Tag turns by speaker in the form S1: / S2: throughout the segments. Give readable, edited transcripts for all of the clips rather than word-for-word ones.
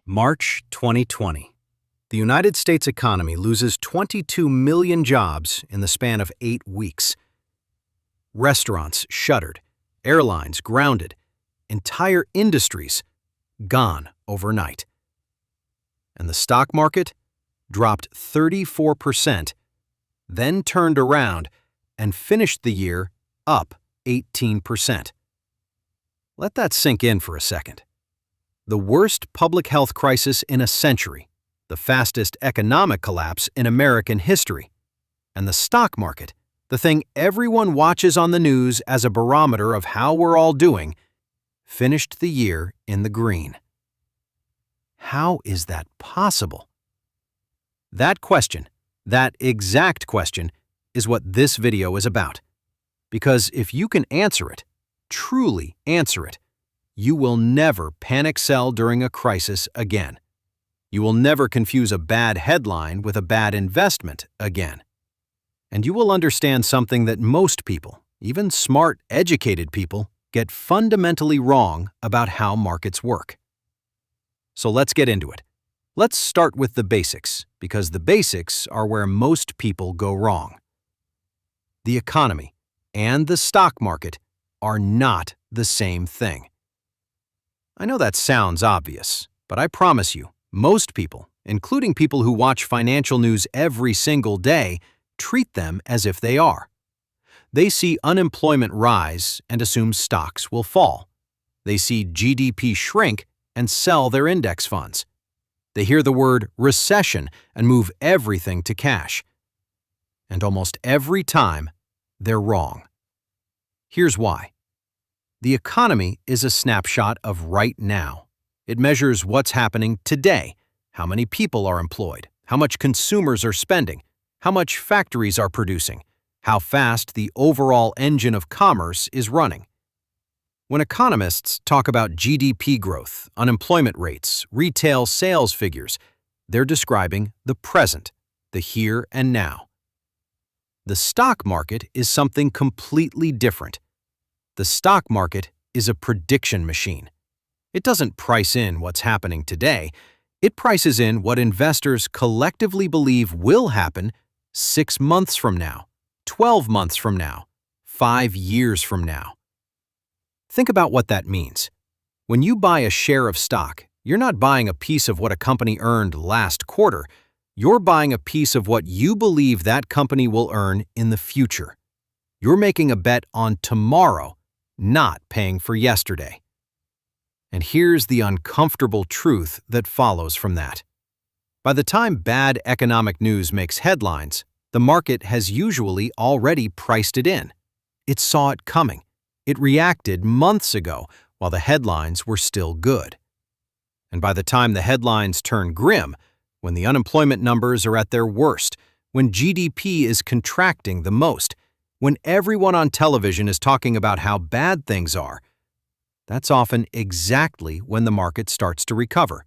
S1: March 2020. The United States economy loses 22 million jobs in the span of 8 weeks. Restaurants shuttered, airlines grounded, entire industries gone overnight. And the stock market dropped 34%, then turned around and finished the year up 18%. Let that sink in for a second. The worst public health crisis in a century, the fastest economic collapse in American history, and the stock market, the thing everyone watches on the news as a barometer of how we're all doing, finished the year in the green. How is that possible? That question, that exact question, is what this video is about. Because if you can answer it, truly answer it, you will never panic sell during a crisis again. You will never confuse a bad headline with a bad investment again. And you will understand something that most people, even smart, educated people, get fundamentally wrong about how markets work. So let's get into it. Let's start with the basics, because the basics are where most people go wrong. The economy and the stock market are not the same thing. I know that sounds obvious, but I promise you, most people, including people who watch financial news every single day, treat them as if they are. They see unemployment rise and assume stocks will fall. They see GDP shrink and sell their index funds. They hear the word recession and move everything to cash. And almost every time, they're wrong. Here's why. The economy is a snapshot of right now. It measures what's happening today, how many people are employed, how much consumers are spending, how much factories are producing, how fast the overall engine of commerce is running. When economists talk about GDP growth, unemployment rates, retail sales figures, they're describing the present, the here and now. The stock market is something completely different. The stock market is a prediction machine. It doesn't price in what's happening today. It prices in what investors collectively believe will happen 6 months from now, 12 months from now, 5 years from now. Think about what that means. When you buy a share of stock, you're not buying a piece of what a company earned last quarter. You're buying a piece of what you believe that company will earn in the future. You're making a bet on tomorrow, not paying for yesterday. And here's the uncomfortable truth that follows from that. By the time bad economic news makes headlines, the market has usually already priced it in. It saw it coming. It reacted months ago while the headlines were still good. And by the time the headlines turn grim, when the unemployment numbers are at their worst, when GDP is contracting the most, when everyone on television is talking about how bad things are, that's often exactly when the market starts to recover.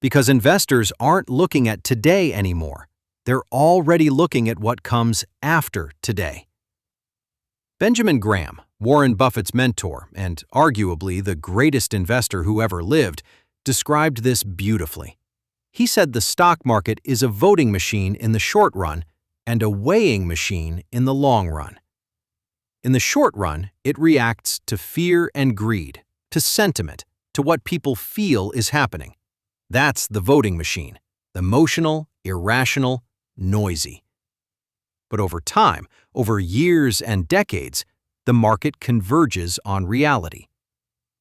S1: Because investors aren't looking at today anymore. They're already looking at what comes after today. Benjamin Graham, Warren Buffett's mentor and arguably the greatest investor who ever lived, described this beautifully. He said the stock market is a voting machine in the short run and a weighing machine in the long run. In the short run, it reacts to fear and greed, to sentiment, to what people feel is happening. That's the voting machine, emotional, irrational, noisy. But over time, over years and decades, the market converges on reality.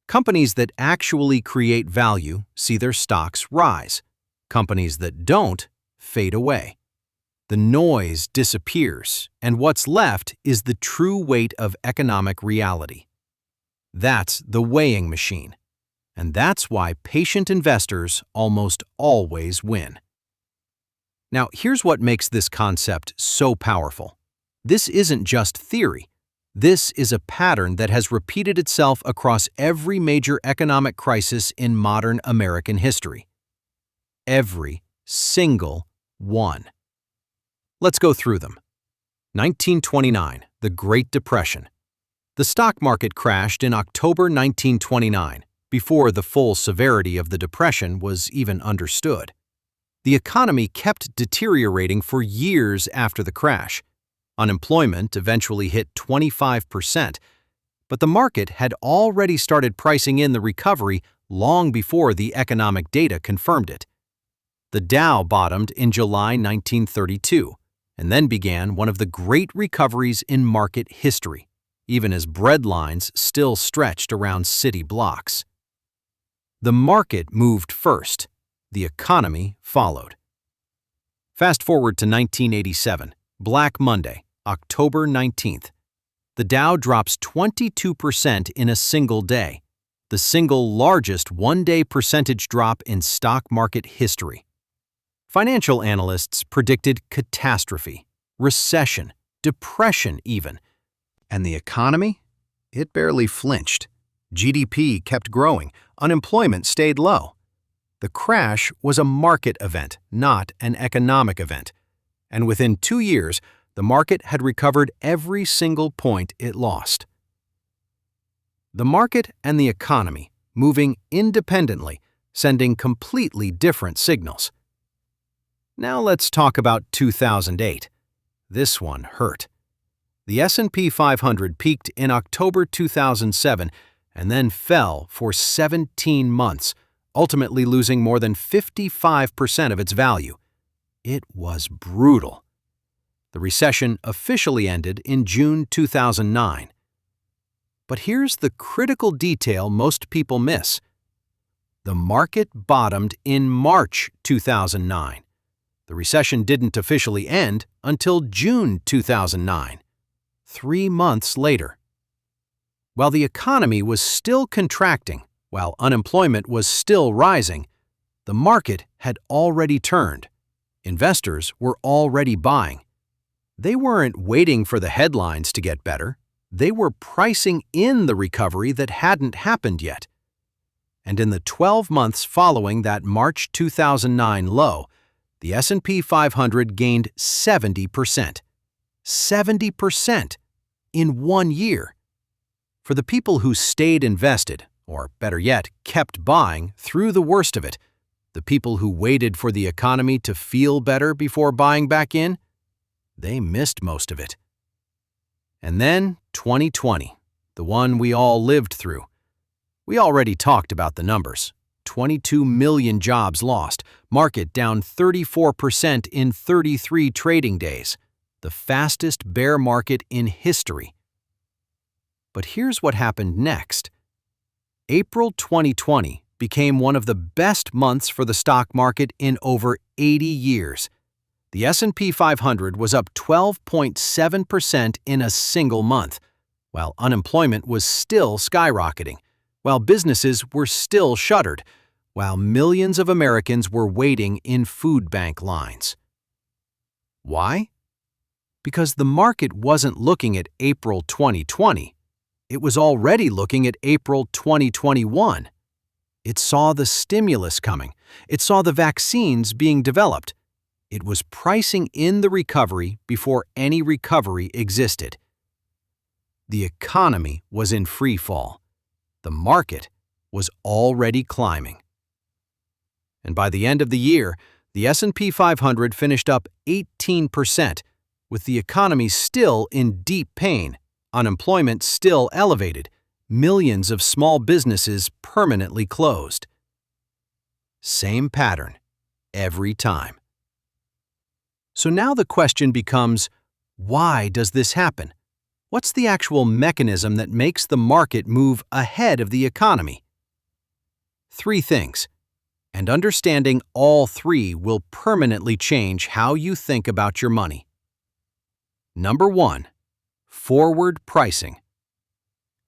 S1: Companies that actually create value see their stocks rise. Companies that don't fade away. The noise disappears, and what's left is the true weight of economic reality. That's the weighing machine, and that's why patient investors almost always win. Now, here's what makes this concept so powerful. This isn't just theory. This is a pattern that has repeated itself across every major economic crisis in modern American history. Every single one. Let's go through them. 1929, the Great Depression. The stock market crashed in October 1929 before the full severity of the depression was even understood. The economy kept deteriorating for years after the crash. Unemployment eventually hit 25%, but the market had already started pricing in the recovery long before the economic data confirmed it. The Dow bottomed in July 1932 and then began one of the great recoveries in market history, even as bread lines still stretched around city blocks. The market moved first. The economy followed. Fast forward to 1987, Black Monday, October 19th. The Dow drops 22% in a single day, the single largest one-day percentage drop in stock market history. Financial analysts predicted catastrophe, recession, depression even. And the economy? It barely flinched. GDP kept growing, unemployment stayed low. The crash was a market event, not an economic event. And within 2 years, the market had recovered every single point it lost. The market and the economy moving independently, sending completely different signals. Now let's talk about 2008. This one hurt. The S&P 500 peaked in October 2007 and then fell for 17 months, ultimately losing more than 55% of its value. It was brutal. The recession officially ended in June 2009. But here's the critical detail most people miss. The market bottomed in March 2009. The recession didn't officially end until June 2009, 3 months later. While the economy was still contracting, while unemployment was still rising, the market had already turned. Investors were already buying. They weren't waiting for the headlines to get better. They were pricing in the recovery that hadn't happened yet. And in the 12 months following that March 2009 low, the S&P 500 gained 70%. 70% in 1 year. For the people who stayed invested, or better yet, kept buying through the worst of it, the people who waited for the economy to feel better before buying back in, they missed most of it. And then 2020, the one we all lived through. We already talked about the numbers. 22 million jobs lost, market down 34% in 33 trading days, the fastest bear market in history. But here's what happened next. April 2020 became one of the best months for the stock market in over 80 years. The S&P 500 was up 12.7% in a single month, while unemployment was still skyrocketing, while businesses were still shuttered, while millions of Americans were waiting in food bank lines. Why? Because the market wasn't looking at April 2020. It was already looking at April 2021. It saw the stimulus coming. It saw the vaccines being developed. It was pricing in the recovery before any recovery existed. The economy was in free fall. The market was already climbing. And by the end of the year, the S&P 500 finished up 18%, with the economy still in deep pain, unemployment still elevated, millions of small businesses permanently closed. Same pattern, every time. So now the question becomes, why does this happen? What's the actual mechanism that makes the market move ahead of the economy? 3 things, and understanding all 3 will permanently change how you think about your money. Number 1, forward pricing.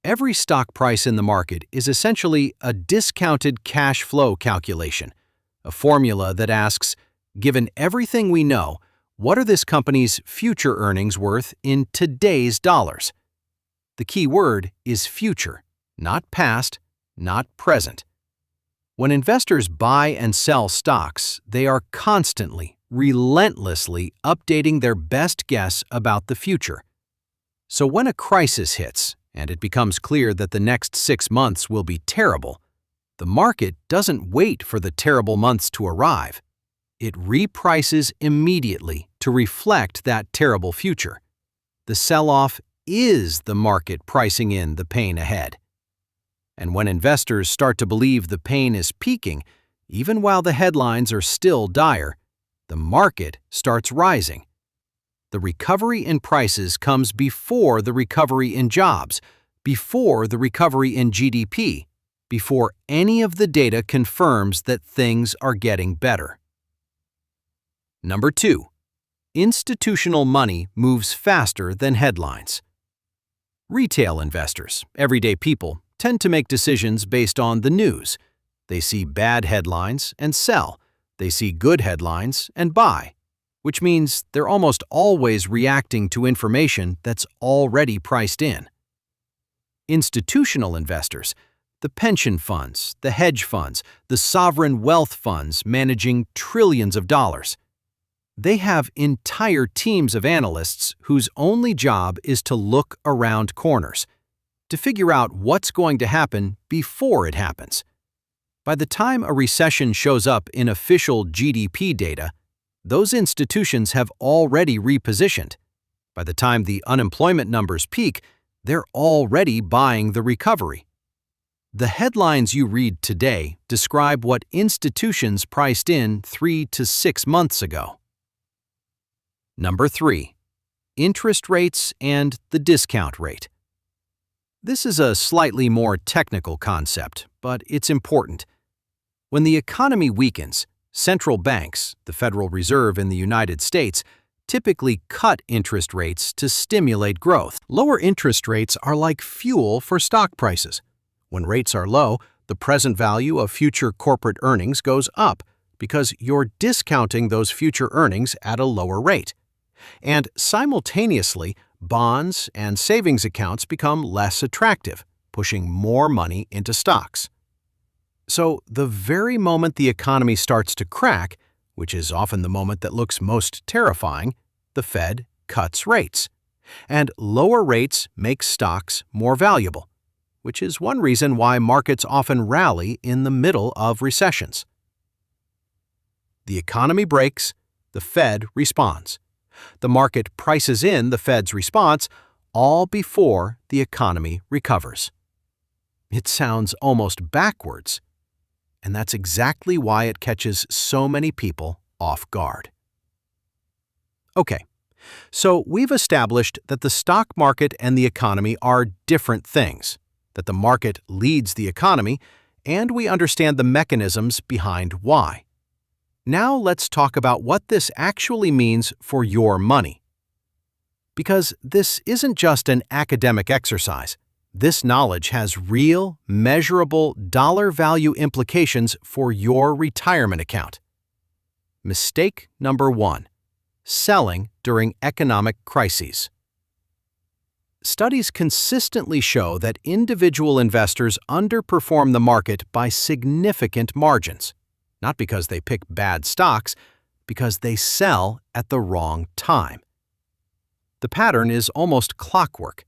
S1: Every stock price in the market is essentially a discounted cash flow calculation, a formula that asks, given everything we know, what are this company's future earnings worth in today's dollars? The key word is future, not past, not present. When investors buy and sell stocks, they are constantly, relentlessly updating their best guess about the future. So when a crisis hits, and it becomes clear that the next 6 months will be terrible, The market doesn't wait for the terrible months to arrive. It reprices immediately to reflect that terrible future. The sell-off is the market pricing in the pain ahead. And when investors start to believe the pain is peaking, even while the headlines are still dire, the market starts rising. The recovery in prices comes before the recovery in jobs, before the recovery in GDP, before any of the data confirms that things are getting better. Number 2. Institutional money moves faster than headlines. Retail investors, everyday people, tend to make decisions based on the news. They see bad headlines and sell. They see good headlines and buy, which means they're almost always reacting to information that's already priced in. Institutional investors, the pension funds, the hedge funds, the sovereign wealth funds managing trillions of dollars, they have entire teams of analysts whose only job is to look around corners, to figure out what's going to happen before it happens. By the time a recession shows up in official GDP data, those institutions have already repositioned. By the time the unemployment numbers peak, they're already buying the recovery. The headlines you read today describe what institutions priced in 3 to 6 months ago. Number 3. Interest rates and the discount rate. This is a slightly more technical concept, but it's important. When the economy weakens, central banks, the Federal Reserve in the United States, typically cut interest rates to stimulate growth. Lower interest rates are like fuel for stock prices. When rates are low, the present value of future corporate earnings goes up because you're discounting those future earnings at a lower rate. And simultaneously, bonds and savings accounts become less attractive, pushing more money into stocks. So, the very moment the economy starts to crack, which is often the moment that looks most terrifying, the Fed cuts rates. And lower rates make stocks more valuable, which is one reason why markets often rally in the middle of recessions. The economy breaks, the Fed responds. The market prices in the Fed's response, all before the economy recovers. It sounds almost backwards, and that's exactly why it catches so many people off guard. Okay, so we've established that the stock market and the economy are different things, that the market leads the economy, and we understand the mechanisms behind why. Now let's talk about what this actually means for your money. Because this isn't just an academic exercise. This knowledge has real, measurable dollar value implications for your retirement account. Mistake number 1: selling during economic crises. Studies consistently show that individual investors underperform the market by significant margins. Not because they pick bad stocks, because they sell at the wrong time. The pattern is almost clockwork.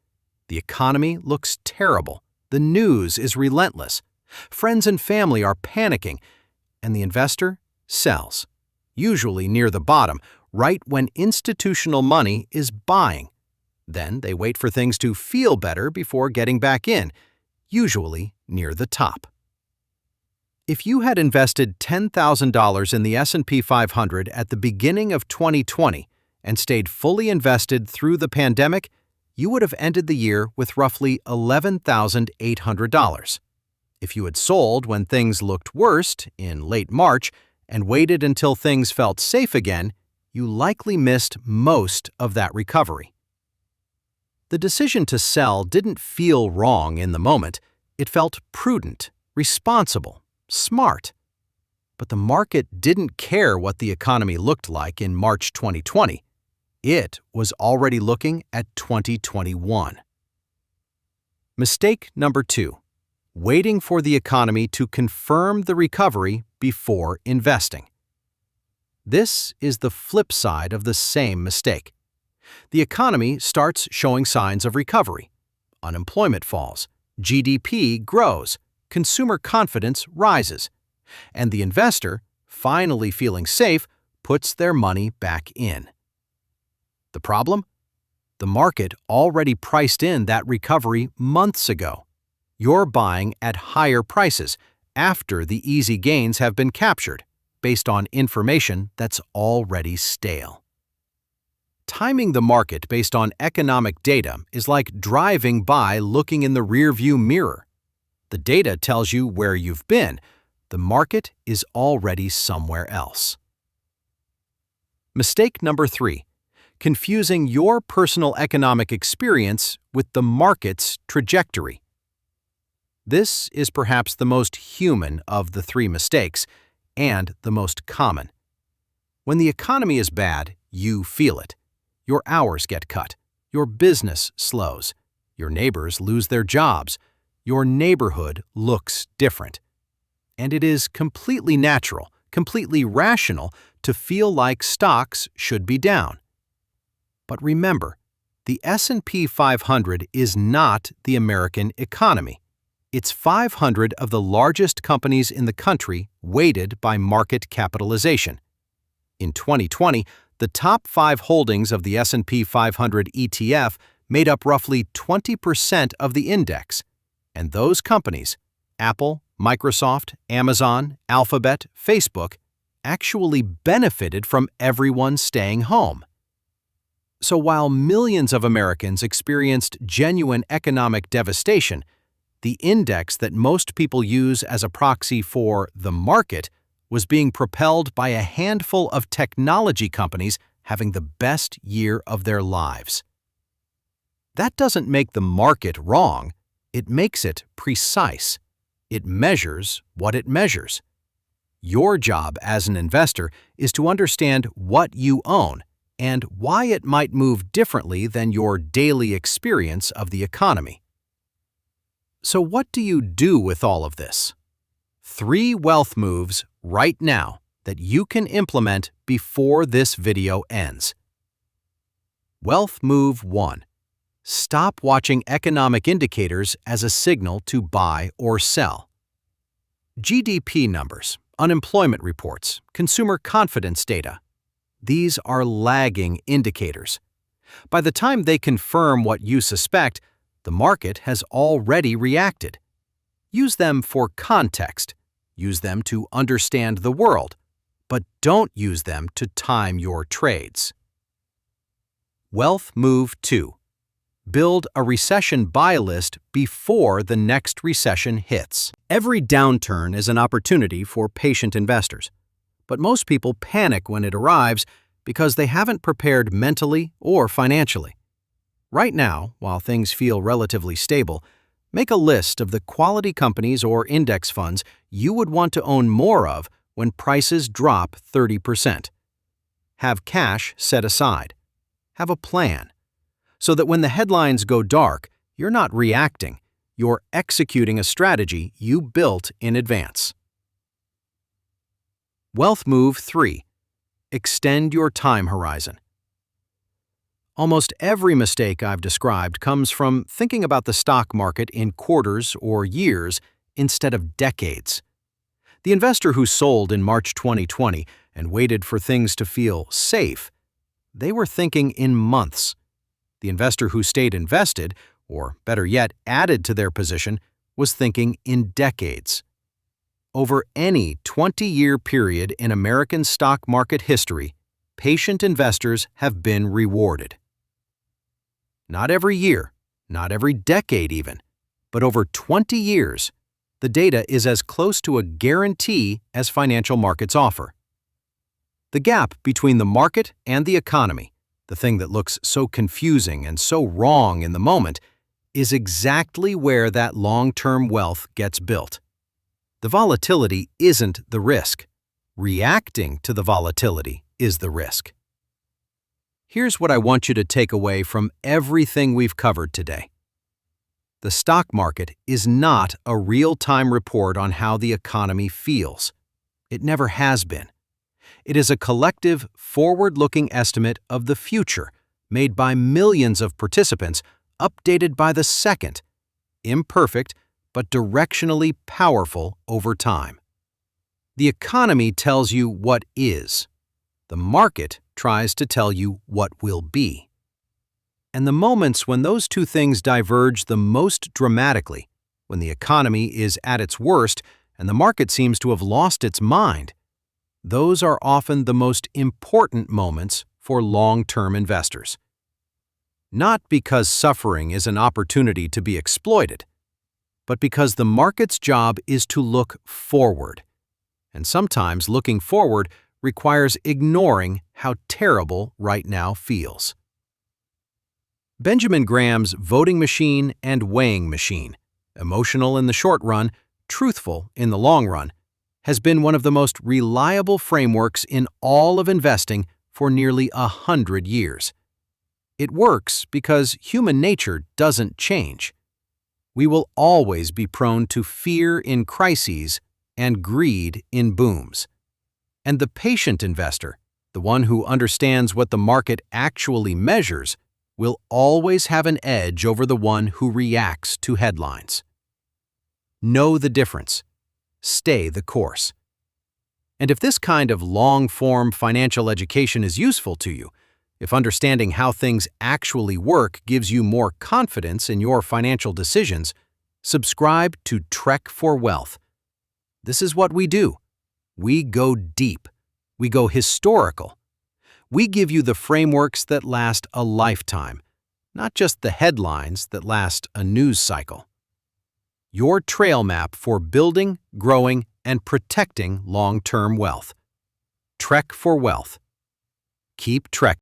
S1: The economy looks terrible. The news is relentless. Friends and family are panicking, and the investor sells, usually near the bottom, right when institutional money is buying. Then they wait for things to feel better before getting back in, usually near the top. If you had invested $10,000 in the S&P 500 at the beginning of 2020 and stayed fully invested through the pandemic, you would have ended the year with roughly $11,800. If you had sold when things looked worst in late March and waited until things felt safe again, you likely missed most of that recovery. The decision to sell didn't feel wrong in the moment. It felt prudent, responsible, smart. But the market didn't care what the economy looked like in March 2020. It was already looking at 2021. Mistake number 2: waiting for the economy to confirm the recovery before investing. This is the flip side of the same mistake. The economy starts showing signs of recovery. Unemployment falls. GDP grows. consumer confidence rises, and the investor, finally feeling safe, puts their money back in. The problem? The market already priced in that recovery months ago. You're buying at higher prices after the easy gains have been captured, based on information that's already stale. Timing the market based on economic data is like driving by looking in the rearview mirror. The data tells you where you've been. The market is already somewhere else. Mistake number 3. Confusing your personal economic experience with the market's trajectory. This is perhaps the most human of the 3 mistakes, and the most common. When the economy is bad, you feel it. Your hours get cut. Your business slows. Your neighbors lose their jobs. Your neighborhood looks different. And it is completely natural, completely rational to feel like stocks should be down. But remember, the S&P 500 is not the American economy. It's 500 of the largest companies in the country weighted by market capitalization. In 2020, the top 5 holdings of the S&P 500 ETF made up roughly 20% of the index, and those companies, Apple, Microsoft, Amazon, Alphabet, Facebook, actually benefited from everyone staying home. So while millions of Americans experienced genuine economic devastation, the index that most people use as a proxy for the market was being propelled by a handful of technology companies having the best year of their lives. That doesn't make the market wrong, it makes it precise. It measures what it measures. Your job as an investor is to understand what you own and why it might move differently than your daily experience of the economy. So what do you do with all of this? 3 wealth moves right now that you can implement before this video ends. Wealth move 1. Stop watching economic indicators as a signal to buy or sell. GDP numbers, unemployment reports, consumer confidence data. These are lagging indicators. By the time they confirm what you suspect, the market has already reacted. Use them for context. Use them to understand the world, but don't use them to time your trades. Wealth move 2. Build a recession buy list before the next recession hits. Every downturn is an opportunity for patient investors, but most people panic when it arrives because they haven't prepared mentally or financially. Right now, while things feel relatively stable, make a list of the quality companies or index funds you would want to own more of when prices drop 30%. Have cash set aside. Have a plan, so that when the headlines go dark, you're not reacting, you're executing a strategy you built in advance. Wealth move 3. Extend your time horizon. Almost every mistake I've described comes from thinking about the stock market in quarters or years instead of decades. The investor who sold in March 2020 and waited for things to feel safe, they were thinking in months. The investor who stayed invested, or better yet, added to their position, was thinking in decades. Over any 20-year period in American stock market history, patient investors have been rewarded. Not every year, not every decade even, but over 20 years, the data is as close to a guarantee as financial markets offer. The gap between the market and the economy, the thing that looks so confusing and so wrong in the moment, is exactly where that long-term wealth gets built. The volatility isn't the risk. Reacting to the volatility is the risk. Here's what I want you to take away from everything we've covered today. The stock market is not a real-time report on how the economy feels. It never has been. It is a collective, forward-looking estimate of the future made by millions of participants, updated by the second. Imperfect, but directionally powerful over time. The economy tells you what is. The market tries to tell you what will be. And the moments when those two things diverge the most dramatically, when the economy is at its worst and the market seems to have lost its mind, those are often the most important moments for long-term investors. Not because suffering is an opportunity to be exploited, but because the market's job is to look forward. And sometimes looking forward requires ignoring how terrible right now feels. Benjamin Graham's voting machine and weighing machine, emotional in the short run, truthful in the long run, has been one of the most reliable frameworks in all of investing for nearly 100 years. It works because human nature doesn't change. We will always be prone to fear in crises and greed in booms. And the patient investor, the one who understands what the market actually measures, will always have an edge over the one who reacts to headlines. Know the difference. Stay the course. And if this kind of long-form financial education is useful to you, if understanding how things actually work gives you more confidence in your financial decisions, subscribe to Trek for Wealth. This is what we do. We go deep. We go historical. We give you the frameworks that last a lifetime, not just the headlines that last a news cycle. Your trail map for building, growing, and protecting long-term wealth. Trek for Wealth. Keep trekking.